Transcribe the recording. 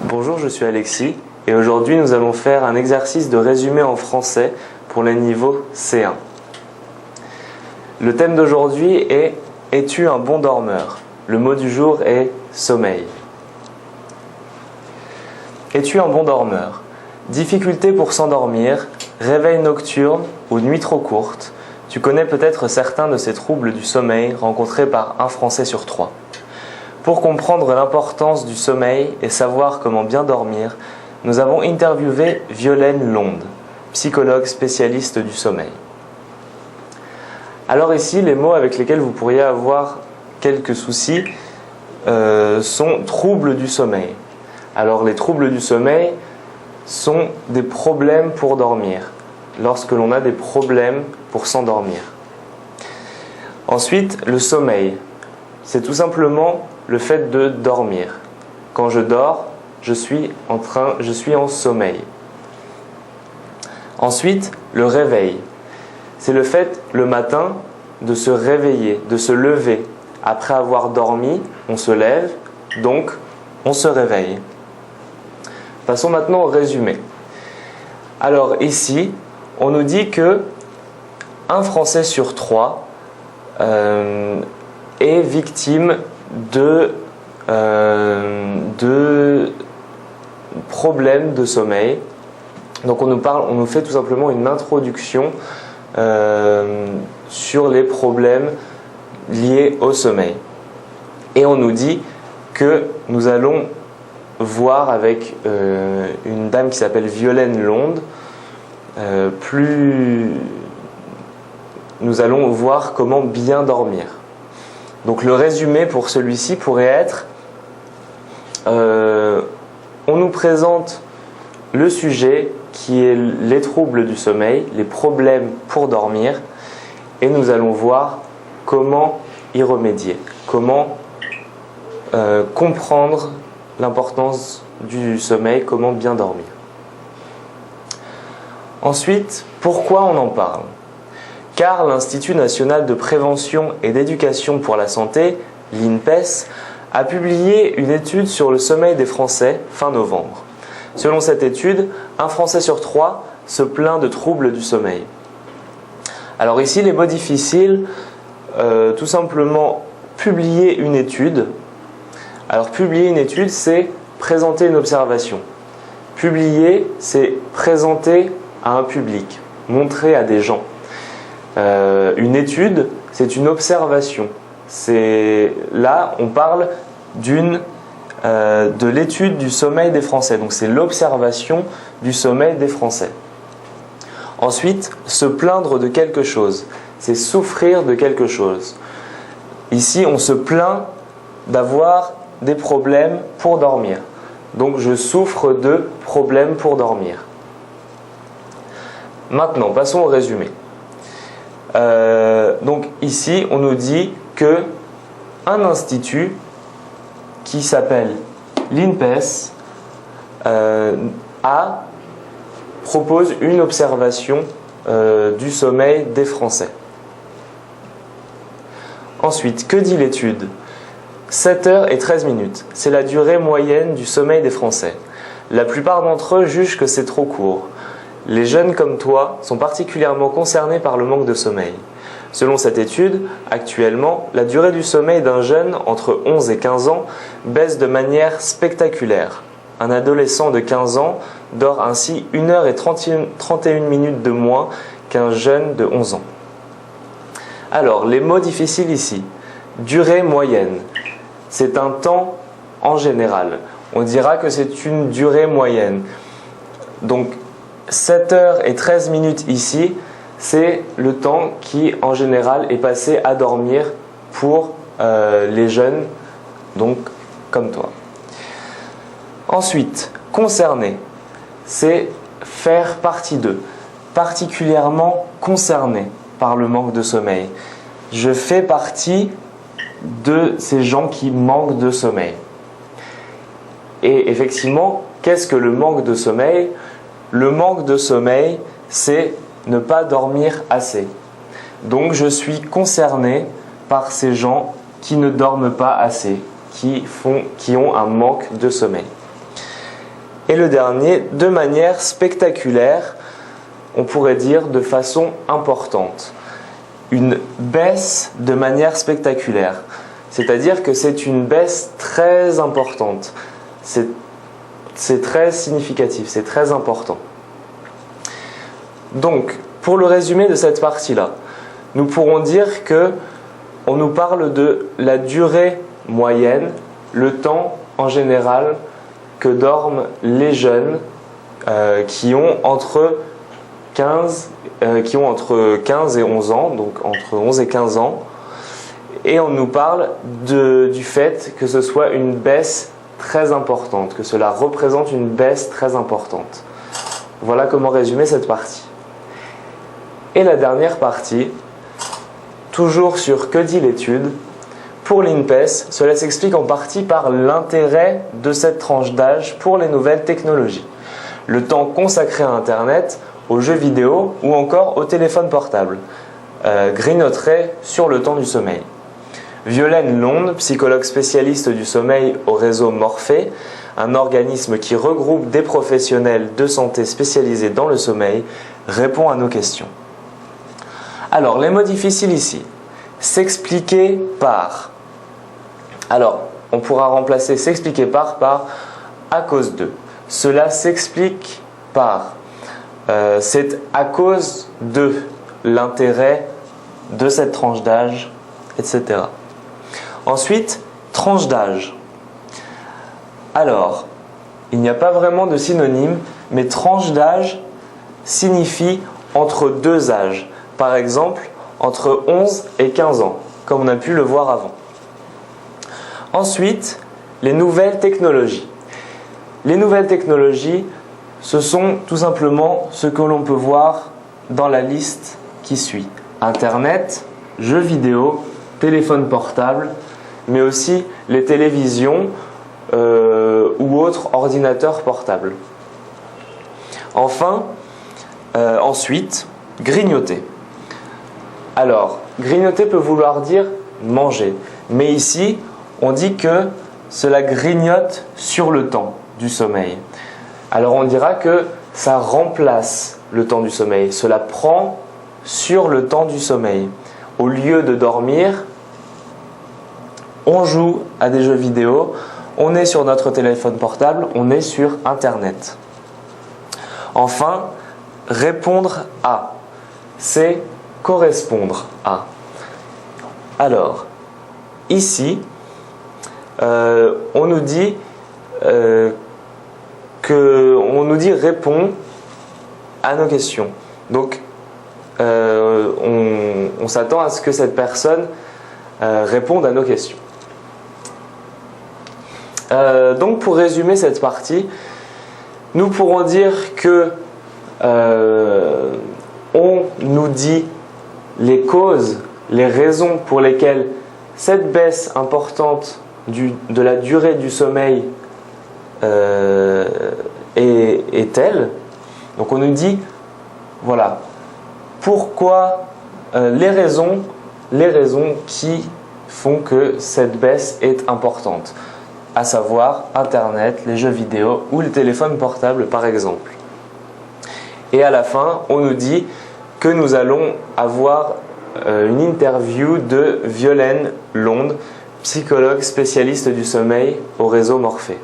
Bonjour, je suis Alexis et aujourd'hui nous allons faire un exercice de résumé en français pour les niveaux C1. Le thème d'aujourd'hui est « Es-tu un bon dormeur ?» Le mot du jour est « sommeil ». Es-tu un bon dormeur? Difficulté pour s'endormir, réveil nocturne ou nuit trop courte, tu connais peut-être certains de ces troubles du sommeil rencontrés par un Français sur 3. Pour comprendre l'importance du sommeil et savoir comment bien dormir, nous avons interviewé Violaine Londe, psychologue spécialiste du sommeil. Alors ici, les mots avec lesquels vous pourriez avoir quelques soucis sont troubles du sommeil. Alors les troubles du sommeil sont des problèmes pour dormir, lorsque l'on a des problèmes pour s'endormir. Ensuite, le sommeil, c'est tout simplement le fait de dormir. Quand je dors, je suis en sommeil. Ensuite, le réveil, c'est le fait le matin de se réveiller, de se lever. Après avoir dormi, on se lève, donc on se réveille. Passons maintenant au résumé. Alors ici, on nous dit que un Français sur 3 est victime de problèmes de sommeil. Donc on nous fait tout simplement une introduction sur les problèmes liés au sommeil. Et on nous dit que nous allons voir avec une dame qui s'appelle Violaine Londe, nous allons voir comment bien dormir. Donc le résumé pour celui-ci pourrait être on nous présente le sujet qui est les troubles du sommeil, les problèmes pour dormir, et nous allons voir comment y remédier, comment comprendre l'importance du sommeil, comment bien dormir. Ensuite, pourquoi on en parle? Car l'Institut national de prévention et d'éducation pour la santé, l'INPES, a publié une étude sur le sommeil des Français fin novembre. Selon cette étude, un Français sur 3 se plaint de troubles du sommeil. Alors ici, les mots difficiles, tout simplement publier une étude. Alors publier une étude, c'est présenter une observation. Publier, c'est présenter à un public, montrer à des gens. Une étude, c'est une observation. Là, on parle de l'étude du sommeil des Français. Donc c'est l'observation du sommeil des Français. Ensuite, se plaindre de quelque chose, c'est souffrir de quelque chose. Ici, on se plaint d'avoir des problèmes pour dormir. Donc je souffre de problèmes pour dormir. Maintenant, passons au résumé. Donc ici, on nous dit que un institut qui s'appelle l'INPES propose une observation du sommeil des Français. Ensuite, que dit l'étude? 7h13, c'est la durée moyenne du sommeil des Français. La plupart d'entre eux jugent que c'est trop court. Les jeunes comme toi sont particulièrement concernés par le manque de sommeil. Selon cette étude, actuellement, la durée du sommeil d'un jeune entre 11 et 15 ans baisse de manière spectaculaire. Un adolescent de 15 ans dort ainsi 1h31 de moins qu'un jeune de 11 ans. Alors, les mots difficiles ici. Durée moyenne. C'est un temps en général. On dira que c'est une durée moyenne. Donc, 7h13 ici, c'est le temps qui, en général, est passé à dormir pour les jeunes, donc comme toi. Ensuite, concerné, c'est faire partie d'eux, particulièrement concerné par le manque de sommeil. Je fais partie de ces gens qui manquent de sommeil. Et effectivement, qu'est-ce que le manque de sommeil? Le manque de sommeil, c'est ne pas dormir assez. Donc je suis concerné par ces gens qui ne dorment pas assez, qui ont un manque de sommeil. Et le dernier, de manière spectaculaire, on pourrait dire de façon importante. Une baisse de manière spectaculaire. C'est-à-dire que c'est une baisse très importante. C'est très significatif, c'est très important. Donc, pour le résumé de cette partie-là, nous pourrons dire que on nous parle de la durée moyenne, le temps en général que dorment les jeunes qui ont entre 15 et 11 ans, donc entre 11 et 15 ans, et on nous parle du fait que ce soit une baisse très importante, que cela représente une baisse très importante. Voilà comment résumer cette partie. Et la dernière partie, toujours sur que dit l'étude, pour l'INPES, cela s'explique en partie par l'intérêt de cette tranche d'âge pour les nouvelles technologies, le temps consacré à Internet, aux jeux vidéo ou encore au téléphone portable, grignoterait sur le temps du sommeil. Violaine Londe, psychologue spécialiste du sommeil au réseau Morphée, un organisme qui regroupe des professionnels de santé spécialisés dans le sommeil, répond à nos questions. Alors, les mots difficiles ici. S'expliquer par. Alors, on pourra remplacer s'expliquer par à cause de. Cela s'explique par. C'est à cause de l'intérêt de cette tranche d'âge, etc. Ensuite, tranche d'âge. Alors, il n'y a pas vraiment de synonyme, mais tranche d'âge signifie entre deux âges. Par exemple, entre 11 et 15 ans, comme on a pu le voir avant. Ensuite, les nouvelles technologies. Les nouvelles technologies, ce sont tout simplement ce que l'on peut voir dans la liste qui suit. Internet, jeux vidéo, téléphone portable, mais aussi les télévisions ou autres ordinateurs portables. Enfin, ensuite, grignoter. Alors, grignoter peut vouloir dire manger, mais ici, on dit que cela grignote sur le temps du sommeil. Alors on dira que ça remplace le temps du sommeil, cela prend sur le temps du sommeil. Au lieu de dormir, on joue à des jeux vidéo, on est sur notre téléphone portable, on est sur Internet. Enfin, répondre à, c'est correspondre à. Alors, ici, on nous dit répond à nos questions. Donc, on s'attend à ce que cette personne réponde à nos questions. Donc, pour résumer cette partie, nous pourrons dire que on nous dit les causes, les raisons pour lesquelles cette baisse importante de la durée du sommeil est telle. Donc on nous dit, voilà, pourquoi les raisons qui font que cette baisse est importante, à savoir Internet, les jeux vidéo ou le téléphone portable par exemple. Et à la fin, on nous dit que nous allons avoir une interview de Violaine Londe, psychologue spécialiste du sommeil au réseau Morphée.